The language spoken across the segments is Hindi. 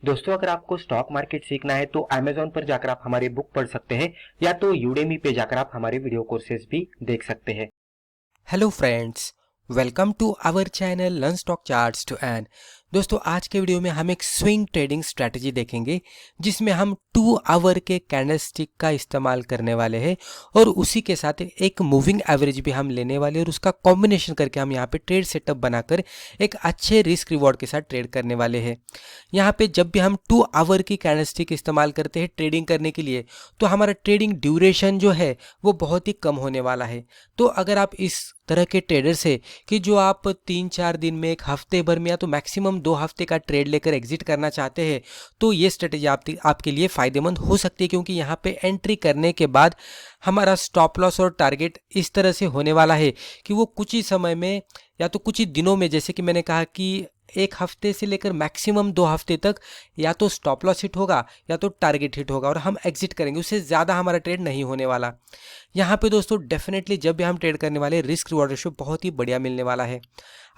दोस्तों, अगर आपको स्टॉक मार्केट सीखना है तो Amazon पर जाकर आप हमारे बुक पढ़ सकते हैं या तो यूडेमी पे जाकर आप हमारे वीडियो कोर्सेज भी देख सकते हैं। Hello friends, welcome to our channel learn stock charts to earn. दोस्तों, आज के वीडियो में हम एक स्विंग ट्रेडिंग स्ट्रैटेजी देखेंगे जिसमें हम 2 आवर के कैंडलस्टिक का इस्तेमाल करने वाले हैं और उसी के साथ एक मूविंग एवरेज भी हम लेने वाले हैं और उसका कॉम्बिनेशन करके हम यहाँ पे ट्रेड सेटअप बनाकर एक अच्छे रिस्क रिवॉर्ड के साथ ट्रेड करने वाले हैं। यहाँ पे जब भी हम 2 आवर की कैंडलस्टिक इस्तेमाल करते हैं ट्रेडिंग करने के लिए तो हमारा ट्रेडिंग ड्यूरेशन जो है वो बहुत ही कम होने वाला है। तो अगर आप इस तरह के ट्रेडर्स है कि जो आप 3-4 दिन में, एक हफ्ते भर में या तो मैक्सिमम 2 हफ्ते का ट्रेड लेकर एग्जिट करना चाहते हैं तो ये स्ट्रेटेजी आपके लिए फ़ायदेमंद हो सकती है, क्योंकि यहाँ पे एंट्री करने के बाद हमारा स्टॉप लॉस और टारगेट इस तरह से होने वाला है कि वो कुछ ही समय में या तो कुछ ही दिनों में, जैसे कि मैंने कहा कि एक हफ्ते से लेकर मैक्सिमम 2 हफ्ते तक या तो स्टॉप लॉस हिट होगा या तो टारगेट हिट होगा और हम एग्जिट करेंगे। उससे ज़्यादा हमारा ट्रेड नहीं होने वाला। यहाँ पे दोस्तों डेफिनेटली जब भी हम ट्रेड करने वाले रिस्क रिवॉर्ड रेशियो बहुत ही बढ़िया मिलने वाला है।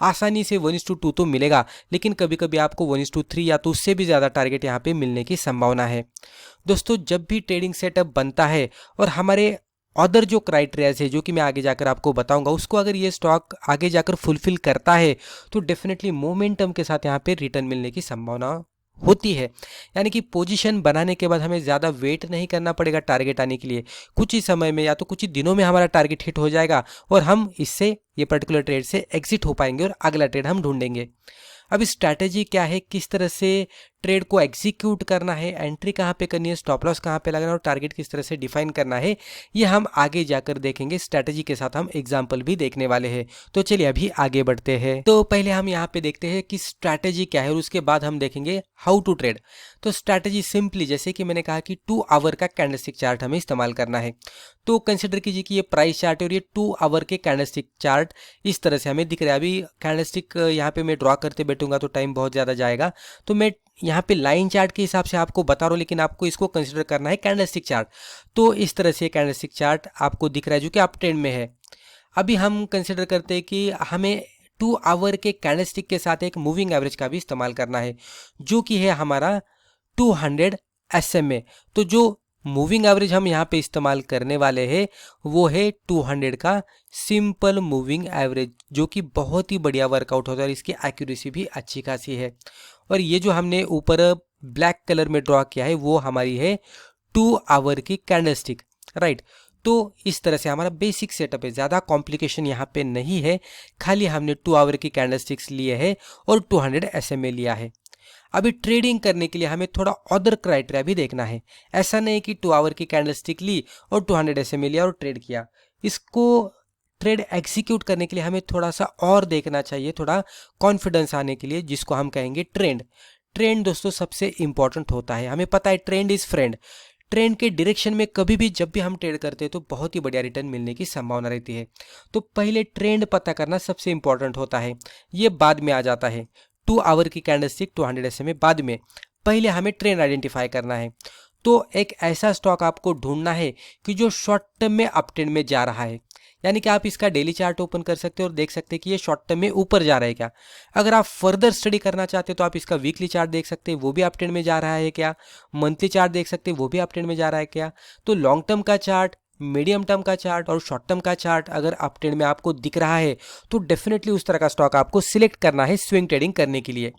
आसानी से 1:2 तो मिलेगा, लेकिन कभी कभी आपको 1:3 या तो उससे भी ज़्यादा टारगेट यहाँ पे मिलने की संभावना है। दोस्तों, जब भी ट्रेडिंग सेटअप बनता है और हमारे अदर जो क्राइटेरियाज है जो कि मैं आगे जाकर आपको बताऊंगा, उसको अगर ये स्टॉक आगे जाकर फुलफिल करता है तो डेफिनेटली मोमेंटम के साथ यहाँ पे रिटर्न मिलने की संभावना होती है। यानी कि पोजीशन बनाने के बाद हमें ज़्यादा वेट नहीं करना पड़ेगा टारगेट आने के लिए। कुछ ही समय में या तो कुछ ही दिनों में हमारा टारगेट हिट हो जाएगा और हम इससे ये पर्टिकुलर ट्रेड से एग्जिट हो पाएंगे और अगला ट्रेड हम ढूंढेंगे। अब स्ट्रैटेजी क्या है, किस तरह से ट्रेड को एग्जीक्यूट करना है, एंट्री कहाँ पे करनी है, स्टॉप लॉस कहाँ पे लगाना है और टारगेट किस तरह से डिफाइन करना है, ये हम आगे जाकर देखेंगे। स्ट्रैटेजी के साथ हम एग्जांपल भी देखने वाले हैं। तो चलिए अभी आगे बढ़ते हैं। तो पहले हम यहाँ पे देखते हैं कि स्ट्रैटेजी क्या है और उसके बाद हम देखेंगे हाउ टू ट्रेड। तो स्ट्रैटेजी सिंपली, जैसे कि मैंने कहा कि 2 आवर का कैंडलस्टिक चार्ट हमें इस्तेमाल करना है। तो कंसिडर कीजिए कि ये प्राइस चार्ट है और ये 2 आवर के कैंडलस्टिक चार्ट इस तरह से हमें दिख रहा है। अभी कैंडलस्टिक यहाँ पे मैं ड्रॉ करते बैठूंगा तो टाइम बहुत ज़्यादा जाएगा, तो मैं यहाँ पे लाइन चार्ट के हिसाब से आपको बता रहा हूँ, लेकिन आपको इसको कंसिडर करना है कैंडलस्टिक चार्ट। तो इस तरह से कैंडलस्टिक चार्ट आपको दिख रहा है जो कि अप ट्रेंड में है। अभी हम कंसिडर करते हैं कि हमें 2 आवर के कैंडलस्टिक के साथ एक मूविंग एवरेज का भी इस्तेमाल करना है जो कि है हमारा 200 SMA। तो जो मूविंग एवरेज हम यहाँ पे इस्तेमाल करने वाले हैं वो है 200 का सिंपल मूविंग एवरेज, जो कि बहुत ही बढ़िया वर्कआउट होता है और इसकी एक्यूरेसी भी अच्छी खासी है। और ये जो हमने ऊपर ब्लैक कलर में ड्रॉ किया है वो हमारी है 2 आवर की कैंडलस्टिक, राइट। तो इस तरह से हमारा बेसिक सेटअप है, ज़्यादा कॉम्प्लिकेशन यहाँ पे नहीं है। खाली हमने 2 आवर की कैंडलस्टिक्स लिए है और 200 SMA लिया है। अभी ट्रेडिंग करने के लिए हमें थोड़ा अदर क्राइटेरिया भी देखना है। ऐसा नहीं कि 2 आवर की कैंडलस्टिक ली और 200 SMA लिया और ट्रेड किया। इसको ट्रेड एग्जीक्यूट करने के लिए हमें थोड़ा सा और देखना चाहिए, थोड़ा कॉन्फिडेंस आने के लिए, जिसको हम कहेंगे ट्रेंड। ट्रेंड दोस्तों सबसे इंपॉर्टेंट होता है। हमें पता है ट्रेंड इज फ्रेंड। ट्रेंड के डायरेक्शन में कभी भी जब भी हम ट्रेड करते हैं तो बहुत ही बढ़िया रिटर्न मिलने की संभावना रहती है। तो पहले ट्रेंड पता करना सबसे इंपॉर्टेंट होता है, ये बाद में आ जाता है। 2 आवर की कैंडलस्टिक 200 SMA बाद में, पहले हमें ट्रेंड आइडेंटिफाई करना है। तो एक ऐसा स्टॉक आपको ढूंढना है कि जो शॉर्ट टर्म में अप ट्रेंड में जा रहा है। यानी कि आप इसका डेली चार्ट ओपन कर सकते हो और देख सकते हैं कि ये शॉर्ट टर्म में ऊपर जा रहा है क्या। अगर आप फर्दर स्टडी करना चाहते हो तो आप इसका वीकली चार्ट देख सकते हैं, वो भी अप ट्रेंड में जा रहा है क्या। मंथली चार्ट देख सकते हैं, वो भी अप ट्रेंड में जा रहा है क्या। तो लॉन्ग टर्म का चार्ट, मीडियम टर्म का चार्ट और शॉर्ट टर्म का चार्ट अगर अप ट्रेंड में आपको दिख रहा है तो डेफिनेटली उस तरह का स्टॉक आपको सिलेक्ट करना है स्विंग ट्रेडिंग करने के लिए।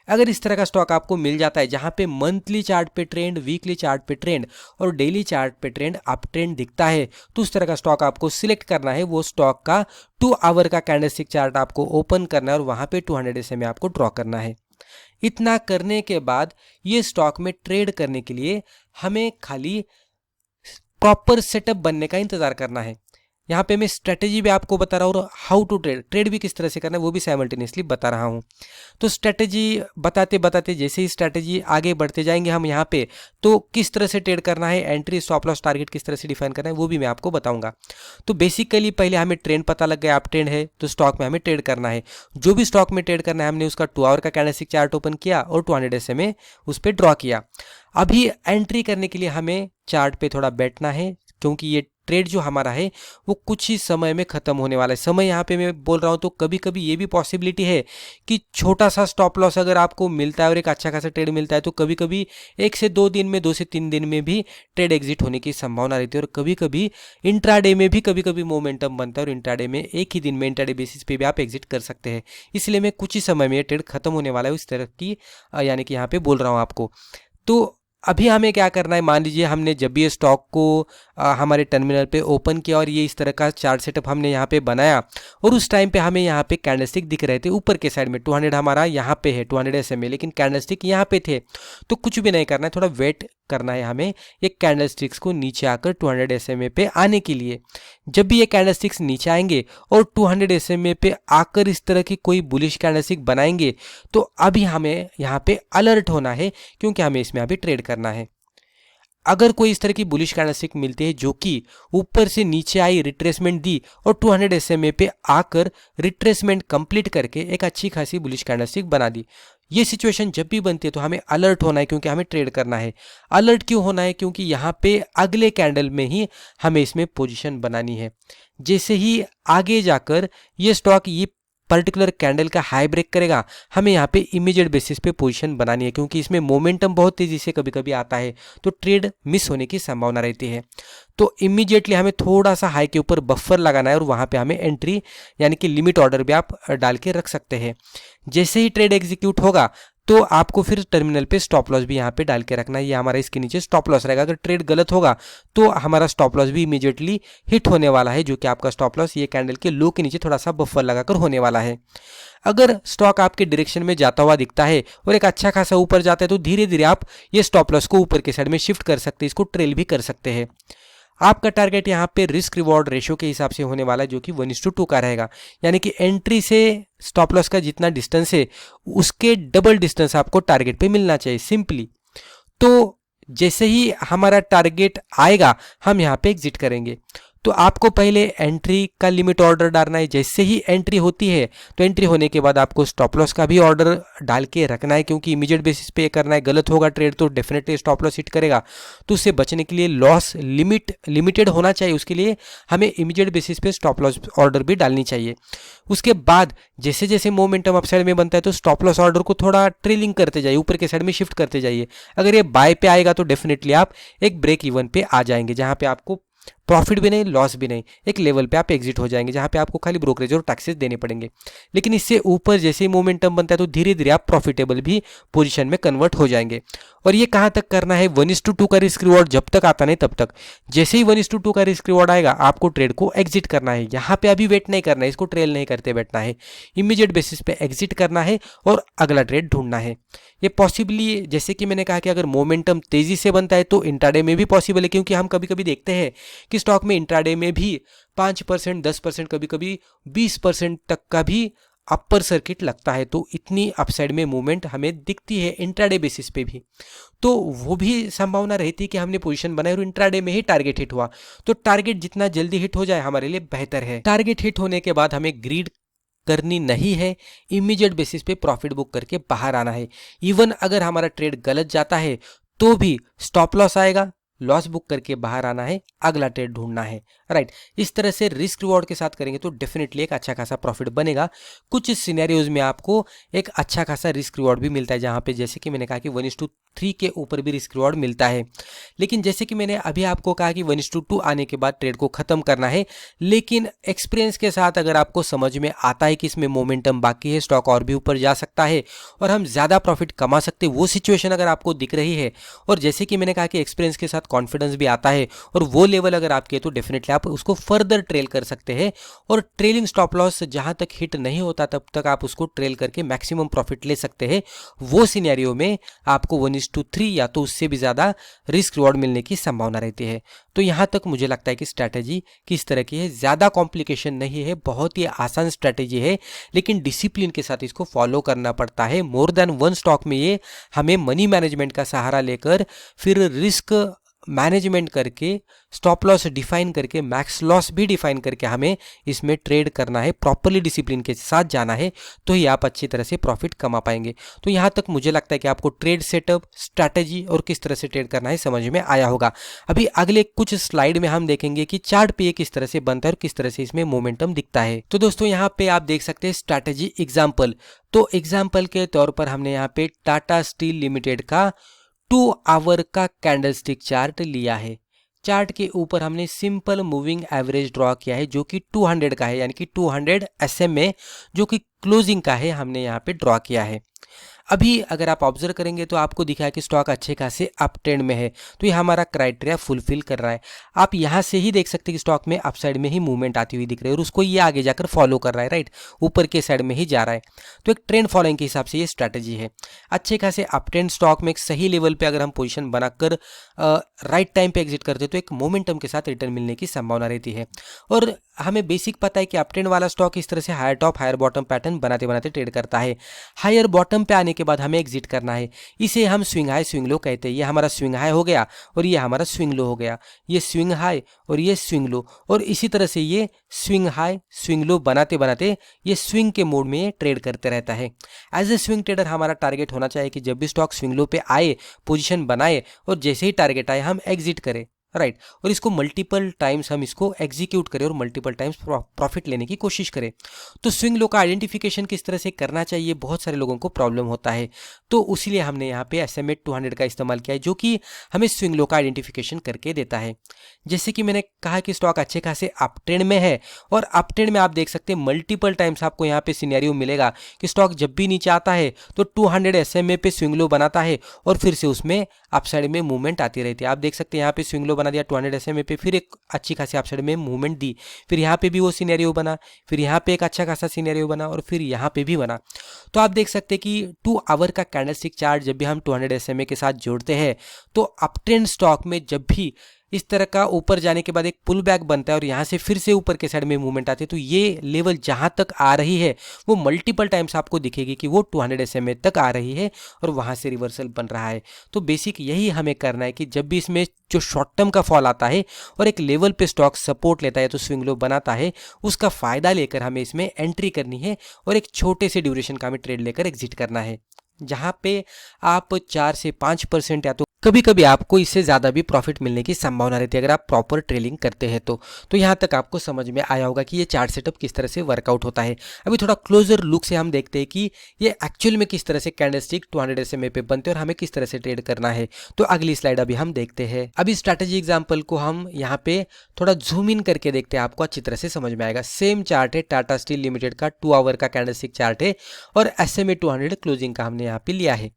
अगर इस तरह का स्टॉक आपको मिल जाता है जहां पे मंथली चार्ट पे ट्रेंड, वीकली चार्ट पे ट्रेंड और डेली चार्ट पे ट्रेंड, अप ट्रेंड दिखता है, तो उस तरह का स्टॉक आपको सिलेक्ट करना है। वो स्टॉक का 2 आवर का कैंडलस्टिक चार्ट आपको ओपन करना है और वहां पे 200 SMA आपको ड्रॉ करना है। इतना करने के बाद ये स्टॉक में ट्रेड करने के लिए हमें खाली प्रॉपर सेटअप बनने का इंतजार करना है। यहाँ पे मैं स्ट्रेटेजी भी आपको बता रहा हूँ और हाउ टू ट्रेड, ट्रेड भी किस तरह से करना है वो भी साइमल्टेनियसली बता रहा हूँ। तो स्ट्रेटेजी बताते बताते जैसे ही स्ट्रेटेजी आगे बढ़ते जाएंगे हम यहाँ पे, तो किस तरह से ट्रेड करना है, एंट्री, स्टॉप लॉस, टारगेट किस तरह से डिफाइन करना है वो भी मैं आपको बताऊंगा। तो बेसिकली पहले हमें ट्रेंड पता लग गया, आप ट्रेंड है तो स्टॉक में हमें ट्रेड करना है। जो भी स्टॉक में ट्रेड करना है हमने उसका 2 आवर का कैंडलस्टिक चार्ट ओपन किया और 200 SMA उस पर ड्रॉ किया। अभी एंट्री करने के लिए हमें चार्ट पे थोड़ा बैठना है, क्योंकि ये ट्रेड जो हमारा है वो कुछ ही समय में ख़त्म होने वाला है। समय यहाँ पे मैं बोल रहा हूँ तो कभी कभी ये भी पॉसिबिलिटी है कि छोटा सा स्टॉप लॉस अगर आपको मिलता है और एक अच्छा खासा ट्रेड मिलता है तो कभी कभी 1 से 2 दिन में, 2 से 3 दिन में भी ट्रेड एग्जिट होने की संभावना रहती है। और कभी कभी इंट्राडे में भी कभी कभी मोमेंटम बनता है और इंट्राडे में एक ही दिन में इंट्राडे बेसिस पे भी आप एग्जिट कर सकते हैं। इसलिए मैं कुछ ही समय में ट्रेड खत्म होने वाला है उस तरह की यानी कि यहाँ पे बोल रहा हूँ आपको। तो अभी हमें क्या करना है, मान लीजिए हमने जब भी ये स्टॉक को हमारे टर्मिनल पे ओपन किया और ये इस तरह का चार्ट सेटअप हमने यहाँ पे बनाया और उस टाइम पे हमें यहाँ पे कैंडलस्टिक दिख रहे थे ऊपर के साइड में। 200 हमारा यहाँ पे है, 200 SMA, लेकिन कैंडलस्टिक यहाँ पे थे। तो कुछ भी नहीं करना है, थोड़ा वेट करना है हमें ये कैंडलस्टिक्स को नीचे आकर 200 SMA पे आने के लिए। जब भी ये कैंडलस्टिक्स नीचे आएंगे और 200 SMA पे आकर इस तरह की कोई बुलिश कैंडलस्टिक बनाएंगे तो अभी हमें यहाँ पे अलर्ट होना है, क्योंकि हमें इसमें अभी ट्रेड करना है। अगर कोई इस तरह की बुलिश कैंडलस्टिक मिलती है जो कि ऊपर से नीचे आई, रिट्रेसमेंट दी और 200 SMA पे आकर रिट्रेसमेंट कंप्लीट करके एक अच्छी खासी बुलिश कैंडलस्टिक बना दी, ये सिचुएशन जब भी बनती है तो हमें अलर्ट होना है, क्योंकि हमें ट्रेड करना है। अलर्ट क्यों होना है? क्योंकि यहाँ पे अगले कैंडल में ही हमें इसमें पोजीशन बनानी है। जैसे ही आगे जाकर ये स्टॉक ये पर्टिकुलर कैंडल का हाई ब्रेक करेगा, हमें यहाँ पे इमीडिएट बेसिस पे पोजीशन बनानी है, क्योंकि इसमें मोमेंटम बहुत तेजी से कभी कभी आता है तो ट्रेड मिस होने की संभावना रहती है। तो इमीडिएटली हमें थोड़ा सा हाई के ऊपर बफर लगाना है और वहाँ पे हमें एंट्री यानी कि लिमिट ऑर्डर भी आप डाल के रख सकते हैं। जैसे ही ट्रेड एग्जीक्यूट होगा तो आपको फिर टर्मिनल पे स्टॉप लॉस भी यहाँ पे डाल के रखना है। ये हमारा इसके नीचे स्टॉप लॉस रहेगा। अगर ट्रेड गलत होगा तो हमारा स्टॉप लॉस भी इमीडिएटली हिट होने वाला है, जो कि आपका स्टॉप लॉस ये कैंडल के लो के नीचे थोड़ा सा बफर लगाकर होने वाला है। अगर स्टॉक आपके डायरेक्शन में जाता हुआ दिखता है और एक अच्छा खासा ऊपर जाता है तो धीरे धीरे आप ये स्टॉप लॉस को ऊपर के साइड में शिफ्ट कर सकते हैं, इसको ट्रेल भी कर सकते हैं। आपका टारगेट यहाँ पे रिस्क रिवॉर्ड रेशियो के हिसाब से होने वाला है, जो कि 1:2 का रहेगा। यानी कि एंट्री से स्टॉप लॉस का जितना डिस्टेंस है उसके डबल डिस्टेंस आपको टारगेट पे मिलना चाहिए सिंपली। तो जैसे ही हमारा टारगेट आएगा हम यहाँ पे एग्जिट करेंगे। तो आपको पहले एंट्री का लिमिट ऑर्डर डालना है। जैसे ही एंट्री होती है तो एंट्री होने के बाद आपको स्टॉप लॉस का भी ऑर्डर डाल के रखना है, क्योंकि इमीडिएट बेसिस पे करना है। गलत होगा ट्रेड तो डेफिनेटली स्टॉप लॉस हिट करेगा, तो उससे बचने के लिए लॉस लिमिटेड होना चाहिए। उसके लिए हमें इमीडिएट बेसिस पे स्टॉप लॉस ऑर्डर भी डालनी चाहिए। उसके बाद जैसे जैसे मोमेंटम अपसाइड में बनता है तो स्टॉप लॉस ऑर्डर को थोड़ा ट्रेलिंग करते जाइए, ऊपर के साइड में शिफ्ट करते जाइए। अगर ये बाय पे आएगा तो डेफिनेटली आप एक ब्रेक इवन पे आ जाएंगे, जहां पे आपको प्रॉफिट भी नहीं, लॉस भी नहीं, एक लेवल पे आप एग्जिट हो जाएंगे, जहां पे आपको खाली ब्रोकरेज और टैक्सेस देने पड़ेंगे। लेकिन इससे ऊपर जैसे ही मोमेंटम बनता है तो धीरे धीरे आप प्रॉफिटेबल भी पोजीशन में कन्वर्ट हो जाएंगे। और ये कहां तक करना है? 1:2 का रिस्क रिवॉर्ड जब तक आता नहीं तब तक। जैसे ही 1:2 का रिस्क रिवॉर्ड आएगा आपको ट्रेड को एग्जिट करना है। यहाँ पे अभी वेट नहीं करना है, इसको ट्रेल नहीं करते बैठना है, इमीडिएट बेसिस पे एग्जिट करना है और अगला ट्रेड ढूंढना है। ये पॉसिबली, जैसे कि मैंने कहा कि अगर मोमेंटम तेजी से बनता है तो इंट्राडे में भी पॉसिबल है, क्योंकि हम कभी कभी देखते हैं कि स्टॉक में इंट्राडे में भी 5%, 10%, कभी कभी 20% तक का भी अपर सर्किट लगता है। तो इतनी अपसाइड में मूवमेंट हमें दिखती है इंट्राडे बेसिस पे भी। तो वो भी संभावना रहती है कि हमने पोजीशन बनाई और इंट्राडे में ही टारगेट हिट हुआ। तो टारगेट जितना जल्दी हिट हो जाए हमारे लिए बेहतर है। टारगेट हिट होने के बाद हमें ग्रीड करनी नहीं है, इमीडिएट बेसिस पे प्रॉफिट बुक करके बाहर आना है। इवन अगर हमारा ट्रेड गलत जाता है तो भी स्टॉप लॉस आएगा, लॉस बुक करके बाहर आना है, अगला ट्रेड ढूंढना है। राइट, इस तरह से रिस्क रिवॉर्ड के साथ करेंगे तो डेफिनेटली एक अच्छा खासा प्रॉफिट बनेगा। कुछ सिनेरियोज में आपको एक अच्छा खासा रिस्क रिवॉर्ड भी मिलता है, जहां पे जैसे कि मैंने कहा कि 1:3 के ऊपर भी रिस्क रिवॉर्ड मिलता है। लेकिन जैसे कि मैंने अभी आपको कहा कि 1:2 आने के बाद ट्रेड को खत्म करना है। लेकिन एक्सपीरियंस के साथ अगर आपको समझ में आता है कि इसमें मोमेंटम बाकी है, स्टॉक और भी ऊपर जा सकता है और हम ज्यादा प्रॉफिट कमा सकते हैं, वो सिचुएशन अगर आपको दिख रही है, और जैसे कि मैंने कहा कि एक्सपीरियंस के साथ कॉन्फिडेंस भी आता है और वो लेवल अगर आपके, तो डेफिनेटली आप उसको फर्दर ट्रेल कर सकते हैं। और ट्रेलिंग स्टॉप लॉस जहां तक हिट नहीं होता तब तक आप उसको ट्रेल करके मैक्सिमम प्रॉफिट ले सकते हैं। वो सिनेरियो में आपको 1:3 या तो उससे भी ज्यादा रिस्क रिवॉर्ड मिलने की संभावना रहती है। तो यहां तक मुझे लगता है कि स्ट्रैटेजी किस तरह की है, ज्यादा कॉम्प्लिकेशन नहीं है, बहुत ही आसान स्ट्रैटेजी है, लेकिन डिसिप्लिन के साथ इसको फॉलो करना पड़ता है। मोर देन वन स्टॉक में ये हमें मनी मैनेजमेंट का सहारा लेकर फिर रिस्क मैनेजमेंट करके, स्टॉप लॉस डिफाइन करके, मैक्स लॉस भी डिफाइन करके हमें इसमें ट्रेड करना है, प्रॉपरली डिसिप्लिन के साथ जाना है, तो ही आप अच्छी तरह से प्रॉफिट कमा पाएंगे। तो यहाँ तक मुझे लगता है कि आपको ट्रेड सेटअप, स्ट्रैटेजी और किस तरह से ट्रेड करना है समझ में आया होगा। अभी अगले कुछ स्लाइड में हम देखेंगे कि चार्ट पे ये किस तरह से बनता है और किस तरह से इसमें मोमेंटम दिखता है। तो दोस्तों यहाँ पे आप देख सकते हैं स्ट्रैटेजी एग्जाम्पल। तो एग्जाम्पल के तौर पर हमने यहाँ पे टाटा स्टील लिमिटेड का 2 आवर का कैंडलस्टिक चार्ट लिया है। चार्ट के ऊपर हमने सिंपल मूविंग एवरेज ड्रॉ किया है जो कि 200 का है, यानी कि 200 SMA जो कि क्लोजिंग का है, हमने यहाँ पे ड्रॉ किया है। अभी अगर आप ऑब्जर्व करेंगे तो आपको दिखा है कि स्टॉक अच्छे खासे अप ट्रेंड में है, तो ये हमारा क्राइटेरिया फुलफिल कर रहा है। आप यहाँ से ही देख सकते हैं कि स्टॉक में अपसाइड में ही मूवमेंट आती हुई दिख रही है और उसको ये आगे जाकर फॉलो कर रहा है, राइट, ऊपर के साइड में ही जा रहा है। तो एक ट्रेंड फॉलोइंग के हिसाब से ये स्ट्रैटेजी है। अच्छे खासे अप ट्रेंड स्टॉक में एक सही लेवल पे अगर हम पोजीशन बनाकर राइट टाइम पे एग्जिट करते तो एक मोमेंटम के साथ रिटर्न मिलने की संभावना रहती है। और हमें बेसिक पता है कि अप ट्रेंड वाला स्टॉक इस तरह से higher top higher bottom pattern बनाते बनाते ट्रेड करता है। हायर बॉटम पे आने के बाद हमें एग्जिट करना है, इसे हम स्विंग हाई स्विंग लो कहते हैं। ये हमारा स्विंग हाई हो गया और ये हमारा स्विंग लो हो गया, ये स्विंग हाई और ये स्विंग लो, और इसी तरह से ये स्विंग हाई स्विंग लो बनाते बनाते ये स्विंग के मोड में ट्रेड करते रहता है। एज ए स्विंग ट्रेडर हमारा टारगेट होना चाहिए कि जब भी स्टॉक स्विंग लो पे आए, पोजीशन बनाए और जैसे ही टारगेट आए हम एग्जिट करें, राइट, और इसको मल्टीपल टाइम्स हम इसको एग्जीक्यूट करें और मल्टीपल टाइम्स प्रॉफिट लेने की कोशिश करें। तो स्विंग लो का आइडेंटिफिकेशन किस तरह से करना चाहिए, बहुत सारे लोगों को प्रॉब्लम होता है, तो इसीलिए हमने यहाँ पे SMA 200 का इस्तेमाल किया है जो कि हमें स्विंग लो का आइडेंटिफिकेशन करके देता है। जैसे कि मैंने कहा कि स्टॉक अच्छे खासे अप ट्रेंड में है और अप ट्रेंड में आप देख सकते हैं मल्टीपल टाइम्स आपको यहाँ पे सिनेरियो मिलेगा कि स्टॉक जब भी नीचे आता है तो 200 SMA पे स्विंग लो बनाता है और फिर से उसमें अपसाइड में मूवमेंट आती रहती है। आप देख सकते हैं यहाँ पे स्विंग लो बना दिया 200 SMA पे, फिर एक अच्छी खासी अपसाइड में मूवमेंट दी, फिर यहाँ पे भी वो सिनेरियो बना, फिर यहाँ पे एक अच्छा खासा सिनेरियो बना और फिर यहाँ पे भी बना। तो आप देख सकते हैं कि 2 आवर का कैंडलस्टिक चार्ट जब भी हम 200 SMA के साथ जोड़ते हैं तो अप ट्रेंड स्टॉक में जब भी इस तरह का ऊपर जाने के बाद एक पुल बैक बनता है और यहाँ से फिर से ऊपर के साइड में मूवमेंट आती है, तो ये लेवल जहाँ तक आ रही है वो मल्टीपल टाइम्स आपको दिखेगी कि वो 200 SMA तक आ रही है और वहाँ से रिवर्सल बन रहा है। तो बेसिक यही हमें करना है कि जब भी इसमें जो शॉर्ट टर्म का फॉल आता है और एक लेवल पे स्टॉक सपोर्ट लेता है तो स्विंग लो बनाता है, उसका फायदा लेकर हमें इसमें एंट्री करनी है और एक छोटे से ड्यूरेशन का हमें ट्रेड लेकर एग्जिट करना है, जहाँ पे आप 4 से 5% या तो कभी कभी आपको इससे ज़्यादा भी प्रॉफिट मिलने की संभावना रहती है अगर आप प्रॉपर ट्रेडिंग करते हैं तो यहाँ तक आपको समझ में आया होगा कि ये चार्ट सेटअप किस तरह से वर्कआउट होता है। अभी थोड़ा क्लोजर लुक से हम देखते हैं कि ये एक्चुअल में किस तरह से कैंडलस्टिक 200 SMA पे बनते हैं और हमें किस तरह से ट्रेड करना है। तो अगली स्लाइड अभी हम देखते हैं। अभी स्ट्रैटेजी एग्जाम्पल को हम यहाँ पे थोड़ा जूम इन करके देखते हैं, आपको अच्छी तरह से समझ में आएगा। सेम चार्ट है, टाटा स्टील लिमिटेड का 2 आवर का कैंडलस्टिक चार्ट है और SMA 200 क्लोजिंग का हमने यहाँ पे लिया है।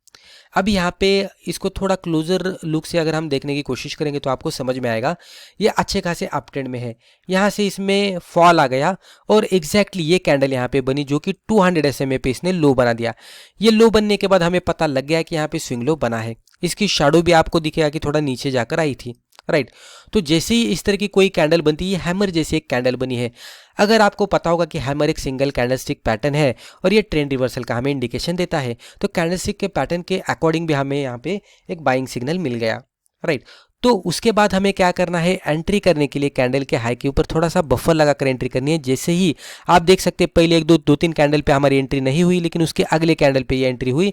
अब यहाँ पे इसको थोड़ा क्लोजर लुक से अगर हम देखने की कोशिश करेंगे तो आपको समझ में आएगा ये अच्छे खासे अप ट्रेंड में है। यहाँ से इसमें फॉल आ गया और एग्जैक्टली ये कैंडल यहाँ पे बनी जो कि 200 SMA पे इसने लो बना दिया। ये लो बनने के बाद हमें पता लग गया कि यहाँ पे स्विंग लो बना है। इसकी शैडो भी आपको दिखेगा कि थोड़ा नीचे जाकर आई थी, राइट। तो जैसे ही इस तरह की कोई कैंडल बनती है, ये हैमर जैसी एक कैंडल बनी है। अगर आपको पता होगा कि हैमर एक सिंगल कैंडलस्टिक पैटर्न है और ये ट्रेंड रिवर्सल का हमें इंडिकेशन देता है, तो कैंडलस्टिक के पैटर्न के अकॉर्डिंग भी हमें यहाँ पे एक बाइंग सिग्नल मिल गया, राइट। तो उसके बाद हमें क्या करना है, एंट्री करने के लिए कैंडल के हाई के ऊपर थोड़ा सा बफर लगाकर एंट्री करनी है। जैसे ही आप देख सकते हैं पहले दो तीन कैंडल पे हमारी एंट्री नहीं हुई, लेकिन उसके अगले कैंडल पे ये एंट्री हुई।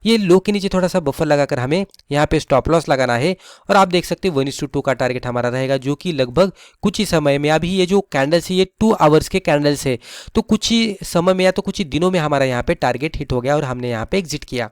ये लो के नीचे थोड़ा सा बफर लगाकर हमें यहाँ पे स्टॉप लॉस लगाना है और आप देख सकते हैं 1:2 का टारगेट हमारा रहेगा, जो कि लगभग कुछ ही समय में, अभी ये जो कैंडल्स है ये 2 आवर्स के कैंडल्स है, तो कुछ ही समय में या तो कुछ ही दिनों में हमारा यहाँ पे टारगेट हिट हो गया और हमने यहाँ पे एग्जिट किया,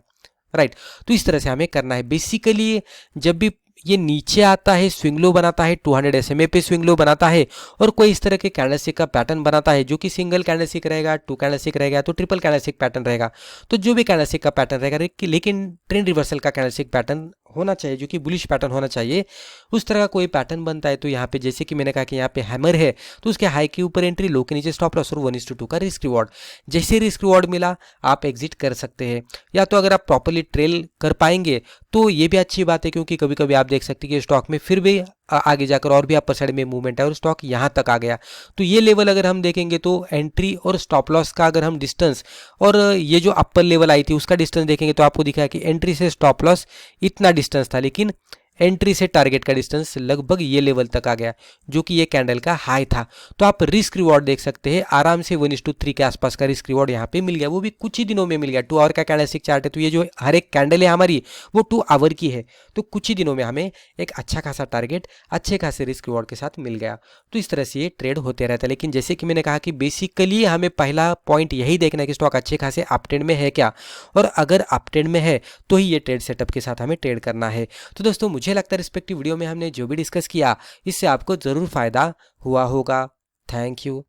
राइट। तो इस तरह से हमें करना है। बेसिकली जब भी ये नीचे आता है स्विंग लो बनाता है, 200 SMA पे स्विंग लो बनाता है और कोई इस तरह के कैंडलस्टिक का पैटर्न बनाता है जो कि सिंगल कैंडलस्टिक रहेगा, 2 कैंडलस्टिक रहेगा, तो ट्रिपल कैंडलस्टिक पैटर्न रहेगा। तो जो भी कैंडलस्टिक का पैटर्न रहेगा, लेकिन ट्रेंड रिवर्सल का कैंडलस्टिक पैटर्न होना चाहिए जो कि बुलिश पैटर्न होना चाहिए, उस तरह का कोई पैटर्न बनता है। तो यहाँ पे जैसे कि मैंने कहा कि यहाँ पे हैमर है तो उसके हाई के ऊपर एंट्री, लो के नीचे स्टॉप लॉस और 1:2 का रिस्क रिवॉर्ड। जैसे रिस्क रिवॉर्ड मिला आप एग्जिट कर सकते हैं, या तो अगर आप प्रॉपरली ट्रेल कर पाएंगे तो ये भी अच्छी बात है, क्योंकि कभी कभी आप देख सकते हैं कि स्टॉक में फिर भी आगे जाकर और भी अपर साइड में मूवमेंट है और स्टॉक यहाँ तक आ गया। तो ये लेवल अगर हम देखेंगे तो एंट्री और स्टॉप लॉस का अगर हम डिस्टेंस और ये जो अपर लेवल आई थी उसका डिस्टेंस देखेंगे तो आपको दिखा कि एंट्री से स्टॉप लॉस इतना डिस्टेंस था, लेकिन एंट्री से टारगेट का डिस्टेंस लगभग ये लेवल तक आ गया, जो कि ये कैंडल का हाई था। तो आप रिस्क रिवॉर्ड देख सकते हैं, आराम से 1:3 के आसपास का रिस्क रिवॉर्ड यहाँ पे मिल गया, वो भी कुछ ही दिनों में मिल गया। 2 आवर का कैंडलस्टिक चार्ट है, तो ये जो हर एक कैंडल है हमारी वो 2 आवर की है, तो कुछ ही दिनों में हमें एक अच्छा खासा टारगेट अच्छे खासे रिस्क रिवॉर्ड के साथ मिल गया। तो इस तरह से ये ट्रेड होते रहता है। लेकिन जैसे कि मैंने कहा कि बेसिकली हमें पहला पॉइंट यही देखना है कि स्टॉक अच्छे खासे अपट्रेंड में है क्या, और अगर अपट्रेंड में है तो ही ये ट्रेड सेटअप के साथ हमें ट्रेड करना है। तो दोस्तों मुझे लगता है रिस्पेक्टिव वीडियो में हमने जो भी डिस्कस किया इससे आपको ज़रूर फायदा हुआ होगा। Thank you.